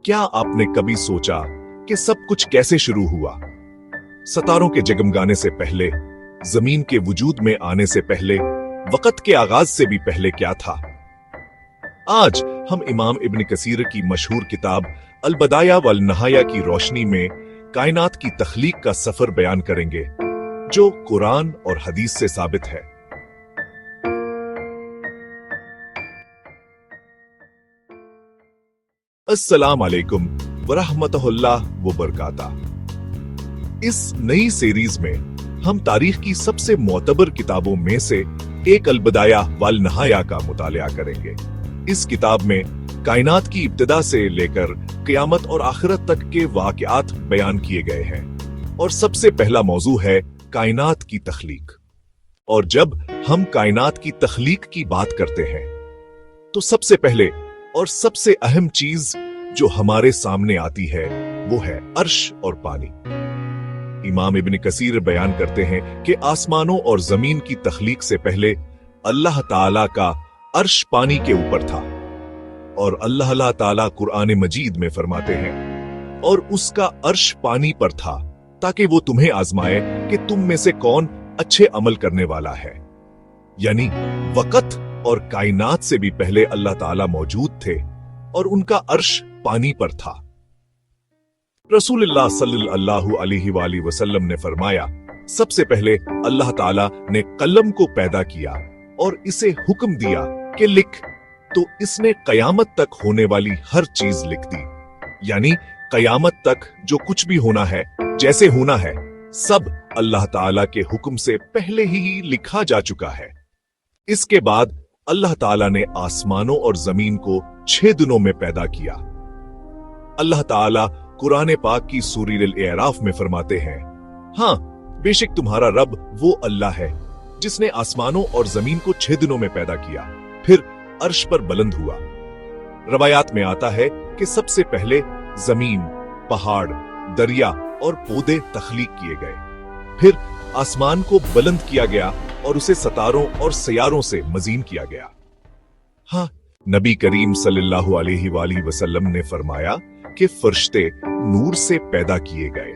क्या आपने कभी सोचा कि सब कुछ कैसे शुरू हुआ? सितारों के जगमगाने से पहले, जमीन के वजूद में आने से पहले, वक्त के आगाज से भी पहले क्या था? आज हम इमाम इब्न कसीर की मशहूर किताब अल-बदाया वल नहाया की रोशनी में कायनात की तख्लीक का सफर बयान करेंगे, जो कुरान और हदीस से साबित है। अस्सलाम वालेकुम वरहमतुल्लाह वबरकातुहू। इस नई सीरीज में हम तारीख की सबसे मोतबर किताबों में से एक अल-बदाया वल नहाया का मुतालिया करेंगे। इस किताब में कायनात की इब्तिदा से लेकर क़यामत और आखिरत तक के वाक़यात बयान किए गए हैं, और सबसे पहला मौजू है कायनात की तख्लीक। और जब हम कायनात की तख्लीक की बात करते हैं तो सबसे पहले और सबसे अहम चीज जो हमारे सामने आती है वो है अर्श और पानी। इमाम इब्न कसीर बयान करते हैं कि आसमानों और जमीन की तख्लीक से पहले अल्लाह ताला का अर्श पानी के ऊपर था, और अल्लाह ताला कुरान मजीद में फरमाते हैं, और उसका अर्श पानी पर था ताकि वो तुम्हें आजमाए कि तुम में से कौन अच्छे अमल करने वाला है। यानी वक़्त और कायनात से भी पहले अल्लाह ताला मौजूद थे और उनका अर्श पानी पर था। रसूलुल्लाह सल्लल्लाहु अलैहि वसल्लम ने फरमाया, सबसे पहले अल्लाह ताला ने कलम को पैदा किया और इसे हुक्म दिया कि लिख, तो इसने कयामत तक होने वाली हर चीज लिख दी। यानी कयामत तक जो कुछ भी होना है, जैसे होना है, सब अल्लाह ताला के हुक्म से पहले ही लिखा जा चुका है। इसके बाद अल्लाह ताला ने आसमानों और जमीन को 6 दिनों में पैदा किया। अल्लाह ताला कुरान पाक की सूरह अल-अराफ में फरमाते हैं, हाँ, बेशक तुम्हारा रब वो अल्लाह है जिसने आसमानों और जमीन को 6 दिनों में पैदा किया, फिर अर्श पर बुलंद हुआ। रवायात में आता है कि सबसे पहले जमीन, पहाड़, दरिया और पौधे तख्लीक किए गए, फिर आसमान को बुलंद किया गया और उसे सितारों और सयारों से मजीन किया गया। हाँ, नबी करीम सल्लल्लाहु अलैहि वसल्लम ने फरमाया कि फरिश्ते नूर से पैदा किए गए,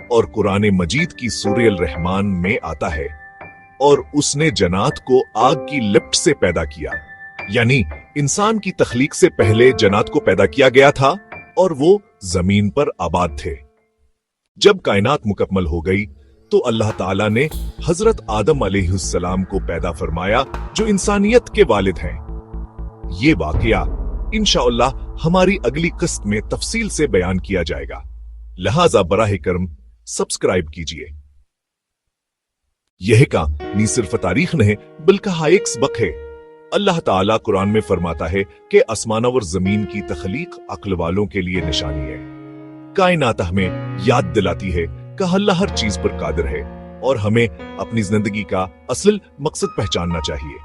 और कुरान मजीद की सूरह अल-रहमान में आता है, और उसने जन्नात को आग की लिफ्ट से पैदा किया। यानी इंसान की तख्लीक से पहले जन्नात को पैदा किया गया था और वो जमीन पर आबाद थे। जब कायनात मुकम्मल हो गई तो अल्लाह ताला ने हजरत आदम अलैहिस्सलाम को पैदा फरमाया, जो इंसानियत के वालिद हैं। ये वाकया इंशाअल्लाह हमारी अगली किस्त में तफसील से बयान किया जाएगा, लिहाजा बराह करम सब्सक्राइब कीजिए। यह कहानी सिर्फ तारीख नहीं बल्कि एक सबक है। अल्लाह ताला कुरान में फरमाता है कि आसमान और जमीन की तख्लीक अक्ल वालों के लिए निशानी है। कायनात हमें याद दिलाती है कि अल्लाह हर चीज पर कादिर है, और हमें अपनी जिंदगी का असल मकसद पहचानना चाहिए।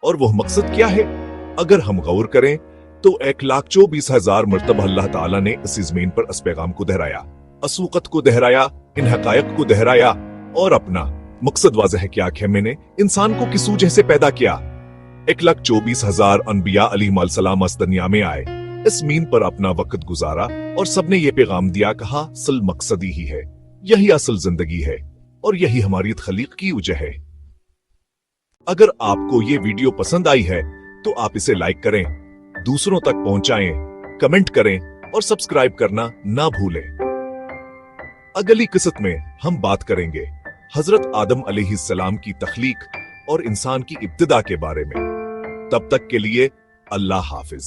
और वह मकसद क्या है? अगर हम गौर करें तो 1,24,000 मरतबा अल्लाह ताला ने इस जमीन पर इस पैगाम को दोहराया, असूकत को दोहराया, इन हकायक को दोहराया, और अपना मकसद वाज़ह क्या है, मैंने इंसान को किस वजह से पैदा किया। 1,24,000 अनबिया अलैहिस्सलाम इस दुनिया में आए, इस मीन पर अपना वक्त गुजारा, और सबने ये पैगाम दिया, कहा असल मकसद ही है, यही असल जिंदगी है, और यही हमारी तख्लीक की वजह है। अगर आपको ये वीडियो पसंद आई है तो आप इसे लाइक करें, दूसरों तक पहुंचाएं, कमेंट करें और सब्सक्राइब करना ना भूलें। अगली किस्त में हम बात करेंगे हजरत आदम अलैहिस्सलाम की तख्लीक और इंसान की इब्तिदा के बारे में। तब तक के लिए अल्लाह हाफिज।